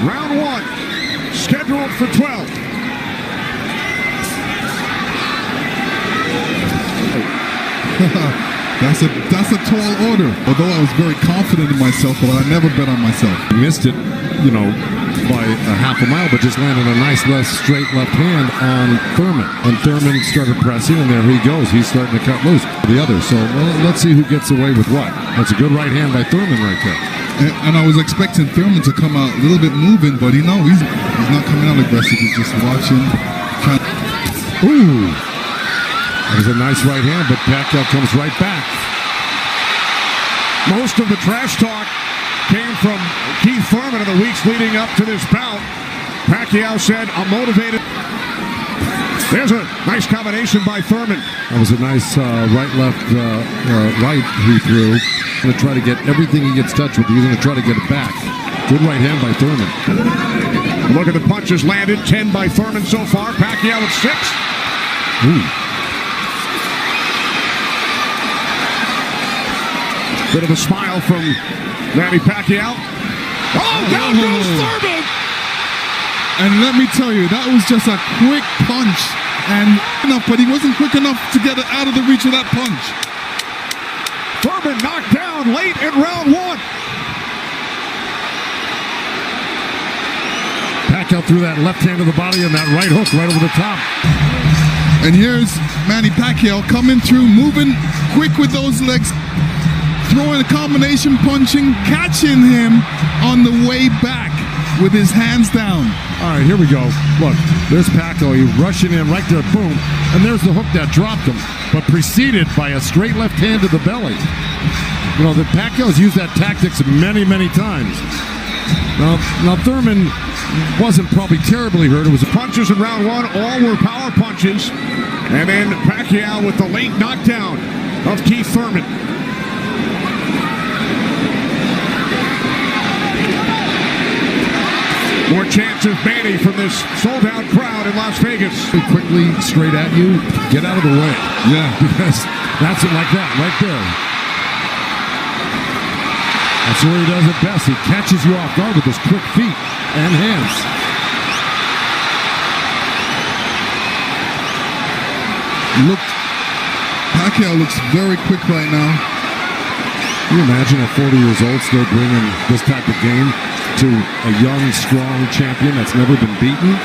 Round one, scheduled for 12. That's a tall order. Although I was very confident in myself, but I never bet on myself. Missed it, by a half a mile, but just landed a nice straight left hand on Thurman. And Thurman started pressing, and there he goes. He's starting to cut loose the other. So let's see who gets away with what. That's a good right hand by Thurman right there. And I was expecting Thurman to come out a little bit moving, but he's not coming out aggressive. He's just watching. Ooh. That was a nice right hand, but Pacquiao comes right back. Most of the trash talk came from Keith Thurman in the weeks leading up to this bout. Pacquiao said, "I'm motivated." There's a nice combination by Thurman. That was a nice right-left right he threw. Going to try to get everything he gets touched with. He's going to try to get it back. Good right hand by Thurman. Look at the punches landed. 10 by Thurman so far. Pacquiao at 6. Ooh. Bit of a smile from Manny Pacquiao. Oh, down goes Thurman! And let me tell you, that was just a quick punch. But he wasn't quick enough to get it out of the reach of that punch. Thurman knocked down late in round one. Pacquiao threw that left hand to the body and that right hook right over the top. And here's Manny Pacquiao coming through, moving quick with those legs. Throwing a combination punching, catching him on the way back with his hands down. All right, here we go. Look, there's Pacquiao. He's rushing in right there, boom. And there's the hook that dropped him, but preceded by a straight left hand to the belly. The Pacquiao's used that tactics many, many times. Now Thurman wasn't probably terribly hurt. It was punches in round one. All were power punches. And then Pacquiao with the late knockdown of Keith Thurman. More chance of Manny from this sold-out crowd in Las Vegas. Quickly, straight at you, get out of the way. Yeah. Because that's it like that, right there. That's where he does it best. He catches you off guard with his quick feet and hands. Pacquiao looks very quick right now. Can you imagine at 40 years old still bringing this type of game to a young, strong champion that's never been beaten?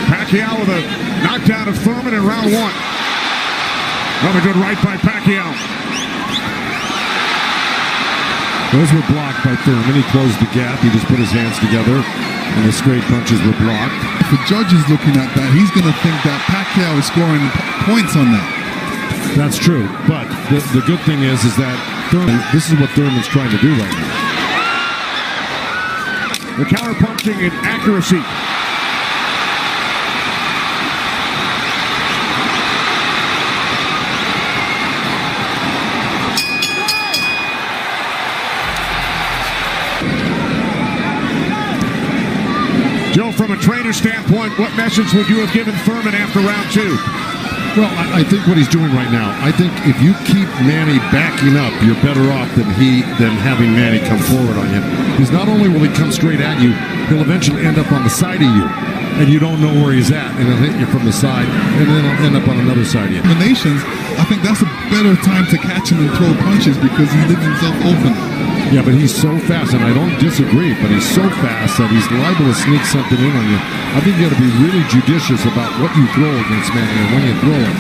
Pacquiao with a knockdown of Thurman in round one. Another good right by Pacquiao. Those were blocked by Thurman. He closed the gap. He just put his hands together, and the straight punches were blocked. If the judge is looking at that, he's going to think that Pacquiao is scoring points on that. That's true. But the good thing is that Thurman, this is what Thurman's trying to do right now. The counter punching and accuracy. Joe, from a trainer standpoint, what message would you have given Thurman after round two? Well, I think what he's doing right now, I think if you keep Manny backing up, you're better off than having Manny come forward on you. Because not only will he come straight at you, he'll eventually end up on the side of you, and you don't know where he's at, and he'll hit you from the side, and then he'll end up on another side of you. Combinations, I think that's a better time to catch him and throw punches because he leaves himself open. Yeah, but he's so fast, and I don't disagree, but he's so fast that he's liable to sneak something in on you. I think you got to be really judicious about what you throw against Manny and when you throw it,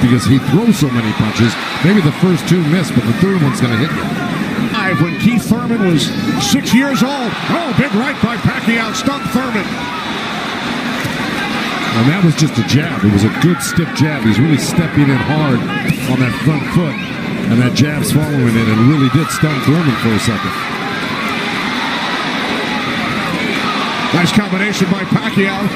because he throws so many punches. Maybe the first two miss, but the third one's going to hit you. When Keith Thurman was 6 years old. Oh, big right by Pacquiao, stumped Thurman. And that was just a jab. It was a good stiff jab. He's really stepping in hard on that front foot. And that jab's following it and really did stun Thurman for a second. Nice combination by Pacquiao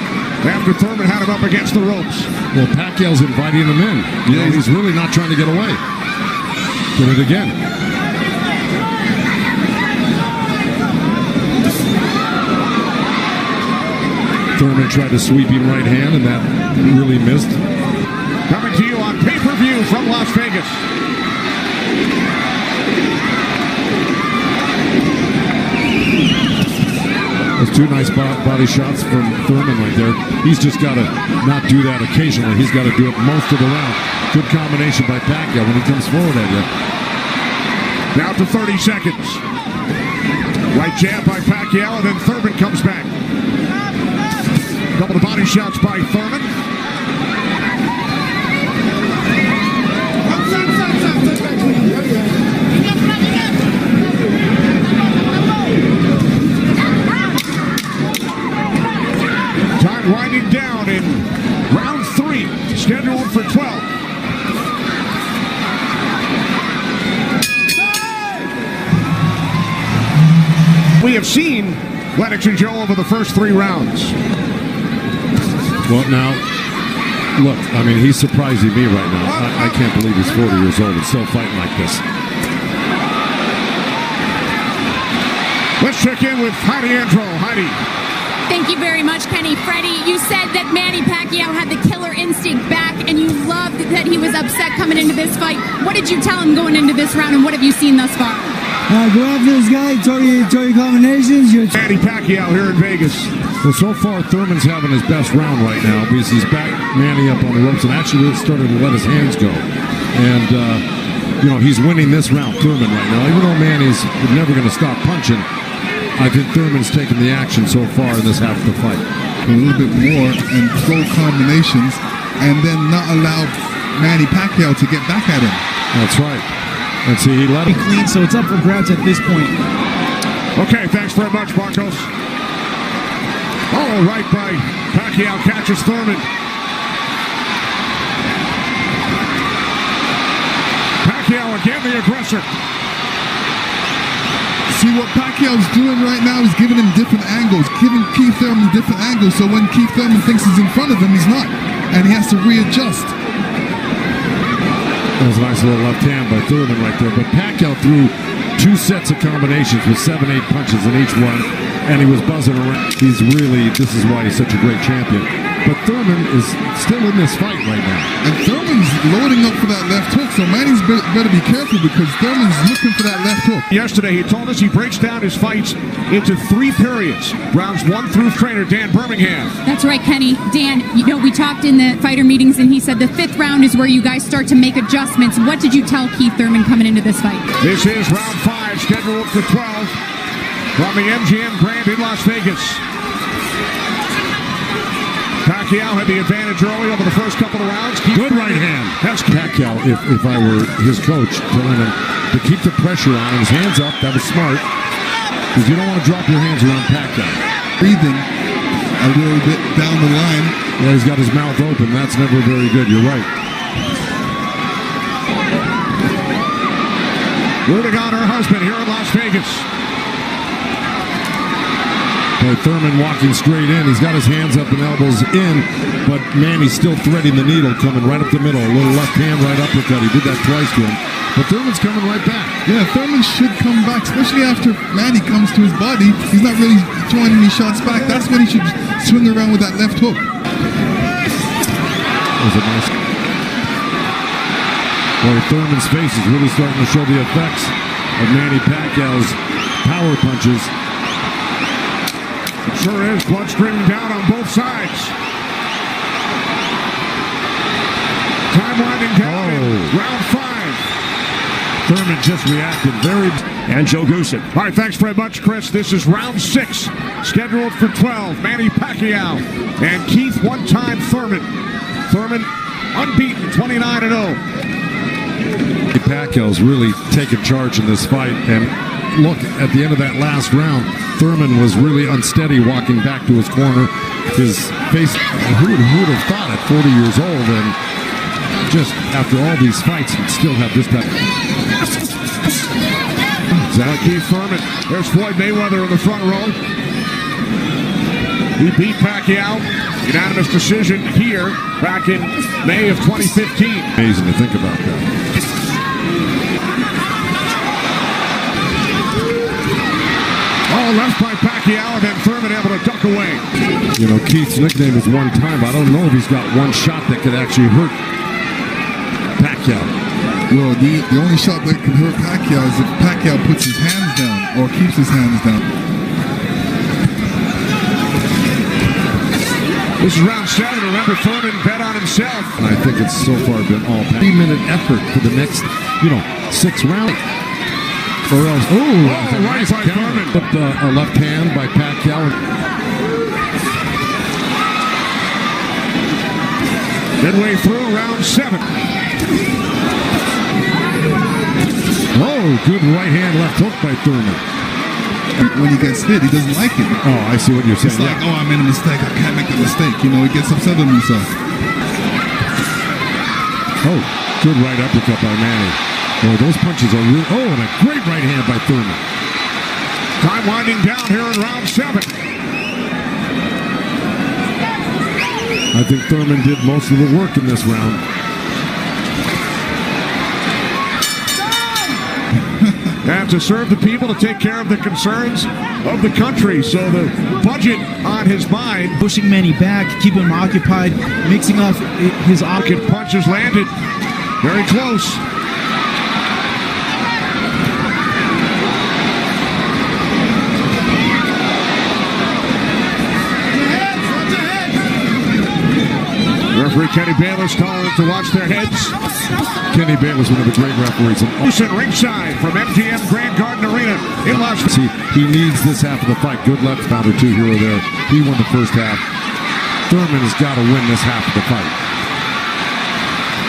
after Thurman had him up against the ropes. Well, Pacquiao's inviting him in. He's really not trying to get away. Did it again. Thurman tried to sweep him right hand, and that really missed. Coming to you on pay-per-view from Las Vegas. Those two nice body shots from Thurman right there. He's just got to not do that occasionally. He's got to do it most of the round. Good combination by Pacquiao when he comes forward at you. Down to 30 seconds. Right jab by Pacquiao, and then Thurman comes back. A couple of body shots by Thurman. Time winding down in round 3, scheduled for 12. We have seen Lennox and Joe over the first 3 rounds. Well, now, look, I mean, he's surprising me right now. I can't believe he's 40 years old and still fighting like this. Let's check in with Heidi Andro. Heidi. Thank you very much, Kenny. Freddie, you said that Manny Pacquiao had the killer instinct back, and you loved that he was upset coming into this fight. What did you tell him going into this round, and what have you seen thus far? Go after this guy, throw your combinations. Manny Pacquiao here in Vegas. Well, so far, Thurman's having his best round right now because he's back Manny up on the ropes and actually started to let his hands go. And, you know, he's winning this round, Thurman, right now. Even though Manny's never going to stop punching, I think Thurman's taken the action so far in this half of the fight. A little bit more and throw combinations and then not allow Manny Pacquiao to get back at him. That's right. And see, he let him clean, so it's up for grabs at this point. Okay, thanks very much, Marcos. Oh, right by Pacquiao catches Thurman. Pacquiao again, the aggressor. See, what Pacquiao's doing right now is giving him different angles, giving Keith Thurman different angles, so when Keith Thurman thinks he's in front of him, he's not, and he has to readjust. That was a nice little left hand by Thurman right there. But Pacquiao threw 2 sets of combinations with 7-8 punches in each one, and he was buzzing around. This is why he's such a great champion. But Thurman is still in this fight right now. And Thurman's loading up for that left hook, so Manny's better be careful because Thurman's looking for that left hook. Yesterday, he told us he breaks down his fights into 3 periods. Rounds 1 through trainer Dan Birmingham. That's right, Kenny. Dan, you know, we talked in the fighter meetings, and he said the 5th round is where you guys start to make adjustments. What did you tell Keith Thurman coming into this fight? This is round 5, scheduled for 12 from the MGM Grand in Las Vegas. Pacquiao had the advantage early over the first couple of rounds. Good right hand. That's Pacquiao, if I were his coach, telling him to keep the pressure on, his hands up, that was smart. Because you don't want to drop your hands around Pacquiao. Breathing a little bit down the line. Yeah, he's got his mouth open. That's never very good. You're right. Rooting on her husband here in Las Vegas. Thurman walking straight in. He's got his hands up and elbows in, but Manny's still threading the needle, coming right up the middle. A little left hand, right uppercut. He did that twice to him. But Thurman's coming right back. Yeah, Thurman should come back, especially after Manny comes to his body. He's not really throwing any shots back. That's when he should swing around with that left hook. That was a nice... Boy, Thurman's face is really starting to show the effects of Manny Pacquiao's power punches. Sure is. Blood streaming down on both sides. Time winding down in round 5. Thurman just reacted very... And Joe Goosen. All right, thanks very much, Chris. This is round 6, scheduled for 12. Manny Pacquiao and Keith one-time Thurman. Thurman unbeaten, 29-0. Pacquiao's really taken charge in this fight, and look, at the end of that last round, Thurman was really unsteady walking back to his corner. His face, who would have thought at 40 years old, and just after all these fights, he'd still have this type. Keith Thurman. There's Floyd Mayweather in the front row. He beat Pacquiao. Unanimous decision here back in May of 2015. Amazing to think about that. Oh, left by Pacquiao, and then Thurman able to duck away. You know, Keith's nickname is one time, but I don't know if he's got one shot that could actually hurt Pacquiao. Well, the only shot that could hurt Pacquiao is if Pacquiao puts his hands down or keeps his hands down. This is round 7. Remember, Thurman bet on himself. And I think it's so far been all 3-minute effort for the next, 6 rounds. Or else, right by Thurman. With a left hand by Pacquiao. Midway through round 7. Oh, good right hand, left hook by Thurman. When he gets hit, he doesn't like it. Oh, I see what you're saying. It's like, oh, I made a mistake. I can't make a mistake. He gets upset with himself. Oh, good right uppercut by Manny. Oh, those punches are real. Oh, and a great right hand by Thurman. Time winding down here in round 7. I think Thurman did most of the work in this round. And to serve the people, to take care of the concerns of the country. So the budget on his mind. Pushing Manny back, keeping him occupied, mixing up his Good punches landed. Very close. Referee Kenny Bayless telling them to watch their heads. Kenny Bayless, one of the great referees. Listen, ringside from MGM Grand Garden Arena in Las Vegas. See, he needs this half of the fight. Good left pounder too here or there. He won the first half. Thurman has got to win this half of the fight.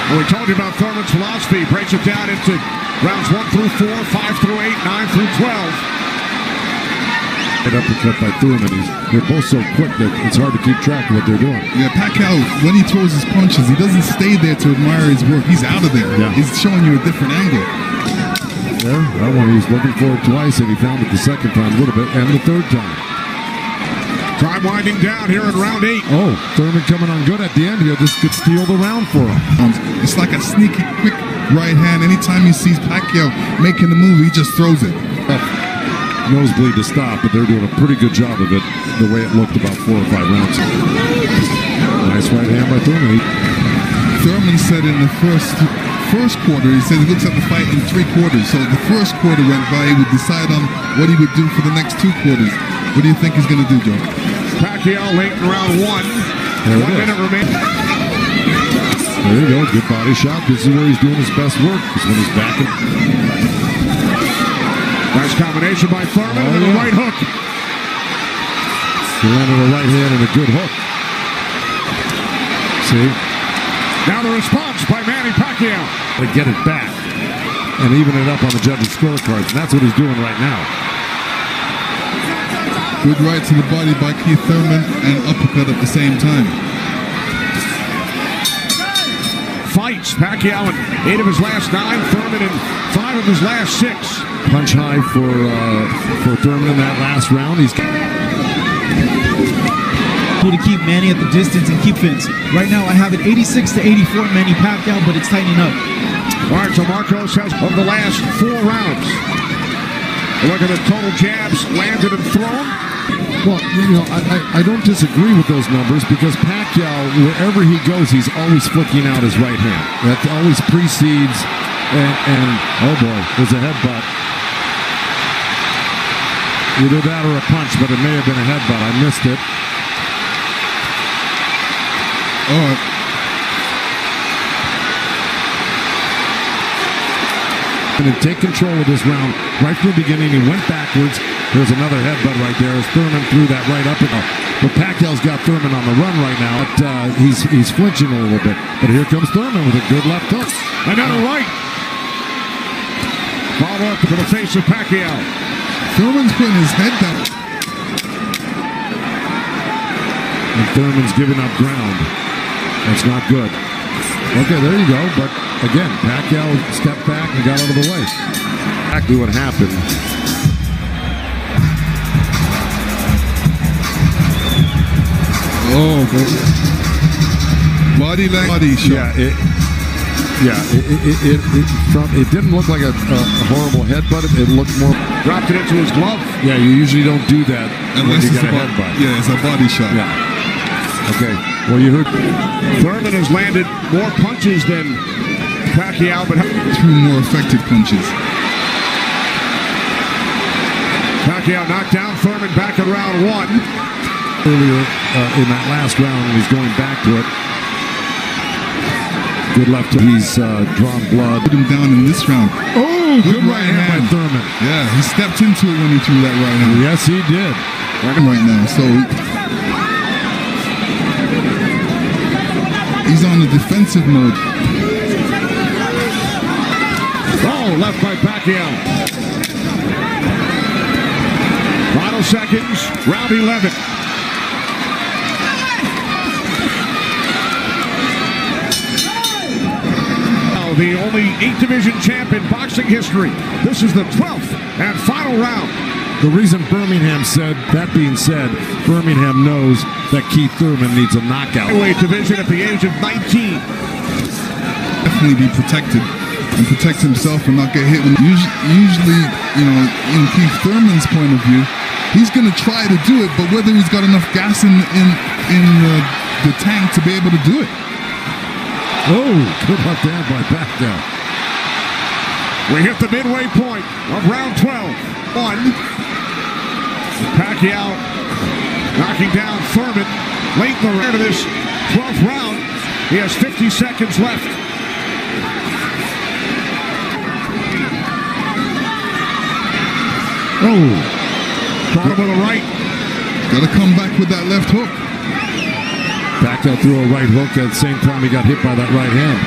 Well, we told you about Thurman's philosophy. He breaks it down into rounds 1 through 4, 5 through 8, 9 through 12. Uppercut by Thurman. They're both so quick that it's hard to keep track of what they're doing. Yeah, Pacquiao, when he throws his punches, he doesn't stay there to admire his work. He's out of there. Yeah. He's showing you a different angle. There, that one he was looking for it twice, and he found it the second time a little bit, and the third time. Time winding down here in round 8. Oh, Thurman coming on good at the end here. This could steal the round for him. It's like a sneaky, quick right hand. Anytime he sees Pacquiao making the move, he just throws it. Nosebleed to stop, but they're doing a pretty good job of it the way it looked about 4 or 5 rounds. Nice right hand by Thurman. Thurman said in the first quarter, he said he looks at the fight in 3 quarters. So the first quarter went by, he would decide on what he would do for the next 2 quarters. What do you think he's going to do, Joe? Pacquiao late in round 1. 1 minute remaining. There you go, good body shot. This is where he's doing his best work. This is when he's backing. Nice combination by Thurman and a right hook. He landed a right hand and a good hook. See? Now the response by Manny Pacquiao. To get it back and even it up on the judges' scorecards. And that's what he's doing right now. Good right to the body by Keith Thurman and uppercut at the same time. Fights. Pacquiao in 8 of his last 9. Thurman in 5 of his last 6. Punch high for Thurman in that last round. He's to keep Manny at the distance and keep Vince. Right now, I have it 86-84 Manny Pacquiao, but it's tightening up. All right, so Marcos has of the last 4 rounds. Look at the total jabs landed and thrown. Well, I don't disagree with those numbers because Pacquiao, wherever he goes, he's always flicking out his right hand. That always precedes, and oh boy, there's a headbutt. Either that or a punch, but it may have been a headbutt. I missed it. And then take control of this round right from the beginning. He went backwards. There's another headbutt right there as Thurman threw that right up. But Pacquiao's got Thurman on the run right now. But he's flinching a little bit. But here comes Thurman with a good left hook. Another right. Follow up to the face of Pacquiao. Thurman's putting his head down. And Thurman's giving up ground. That's not good. Okay, there you go. But again, Pacquiao stepped back and got out of the way. Exactly what happened. Oh, body shot. It didn't look like a horrible headbutt. It looked more. Dropped it into his glove. Yeah, you usually don't do that Unless when you it's get a headbutt. Yeah, it's a body shot. Yeah. Okay. Well, you heard Thurman has landed more punches than Pacquiao, but 2 more effective punches. Pacquiao knocked down Thurman back in round 1. earlier in that last round, and he's going back to it. Good left. He's drawn blood. Put him down in this round. Oh, good right hand by Thurman. Yeah, he stepped into it when he threw that right hand. Yes, he did. Right now, so he's on the defensive mode. Oh, left by Pacquiao. Final seconds, round 11. Now, the only 8-division champ in boxing history. This is the 12th and final round. The reason Birmingham said, that being said, Birmingham knows that Keith Thurman needs a knockout. Heavyweight division at the age of 19. Definitely be protected and protect himself and not get hit. Usually, you know, in Keith Thurman's point of view, he's going to try to do it, but whether he's got enough gas in the tank to be able to do it. Oh, good left hand by Pacquiao. We hit the midway point of round 12. 1. Pacquiao knocking down Thurman late in the round of this 12th round. He has 50 seconds left. Oh, Caught him with a right. Got to come back with that left hook. Pacquiao threw a right hook at the same time he got hit by that right hand.